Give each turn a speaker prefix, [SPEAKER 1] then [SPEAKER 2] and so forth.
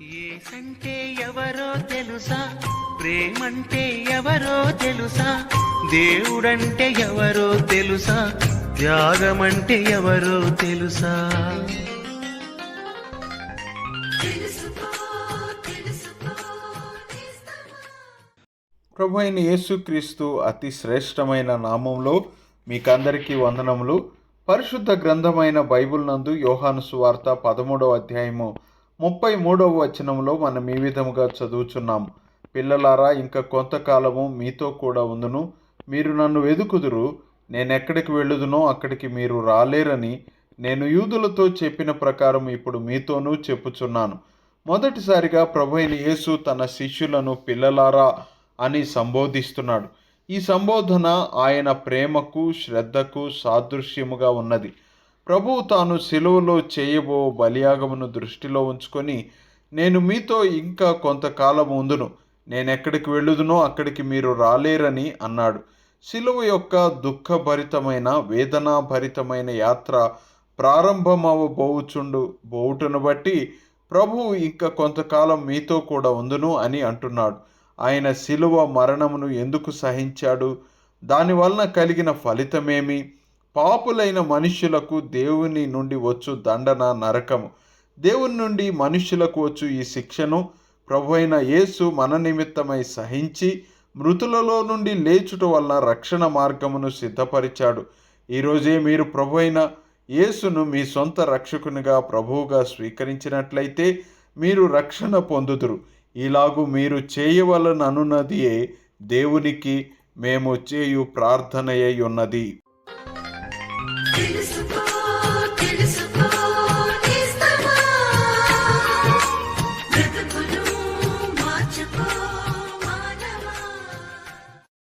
[SPEAKER 1] ఏసంటే ఎవరో తెలుసా, ప్రేమంటే ఎవరో తెలుసా, దేవుడంటే ఎవరో తెలుసా, త్యాగమంటే ఎవరో తెలుసా.
[SPEAKER 2] ప్రభు అయిన యేసుక్రీస్తు అతి శ్రేష్టమైన నామంలో మీకందరికీ వందనములు. పరిశుద్ధ గ్రంథమైన బైబిల్ నందు యోహాను సువార్త 13వ అధ్యాయము 33వ వచనంలో మనం ఈ విధముగా చదువుచున్నాం. పిల్లలారా, ఇంకా కొంతకాలము మీతో కూడా ఉందును, మీరు నన్ను వెదుకుదురు, నేనెక్కడికి వెళ్ళుదునో అక్కడికి మీరు రాలేరని నేను యూదులతో చెప్పిన ప్రకారం ఇప్పుడు మీతోనూ చెప్పుచున్నాను. మొదటిసారిగా ప్రభు అయిన యేసు తన శిష్యులను పిల్లలారా అని సంబోధిస్తున్నాడు. ఈ సంబోధన ఆయన ప్రేమకు, శ్రద్ధకు సాదృశ్యముగా ఉన్నది. ప్రభువు తాను సిలువలో చేయబో బలియాగమును దృష్టిలో ఉంచుకొని, నేను మీతో ఇంకా కొంతకాలం ఉందును, నేనెక్కడికి వెళ్ళుదునో అక్కడికి మీరు రాలేరని అన్నాడు. సిలువ యొక్క దుఃఖభరితమైన, వేదనాభరితమైన యాత్ర బోవుటను బట్టి ప్రభువు ఇంకా కొంతకాలం మీతో కూడా ఉందును అని అంటున్నాడు. ఆయన శిలువ మరణమును ఎందుకు సహించాడు? దానివలన కలిగిన ఫలితమేమి? పాపులైన మనుష్యులకు దేవుని నుండి వచ్చు దండన నరకము. దేవుని నుండి మనుష్యులకు వచ్చు ఈ శిక్షను ప్రభు అయిన యేసు మన నిమిత్తమై సహించి మృతులలో నుండి లేచుట వలన రక్షణ మార్గమును సిద్ధపరిచాడు. ఈరోజే మీరు ప్రభు అయిన యేసును మీ సొంత రక్షకునిగా, ప్రభువుగా స్వీకరించినట్లయితే మీరు రక్షణ పొందుదురు. ఇలాగూ మీరు చేయవలననున్నదియే దేవునికి మేము చేయు ప్రార్థనయై ఉన్నది.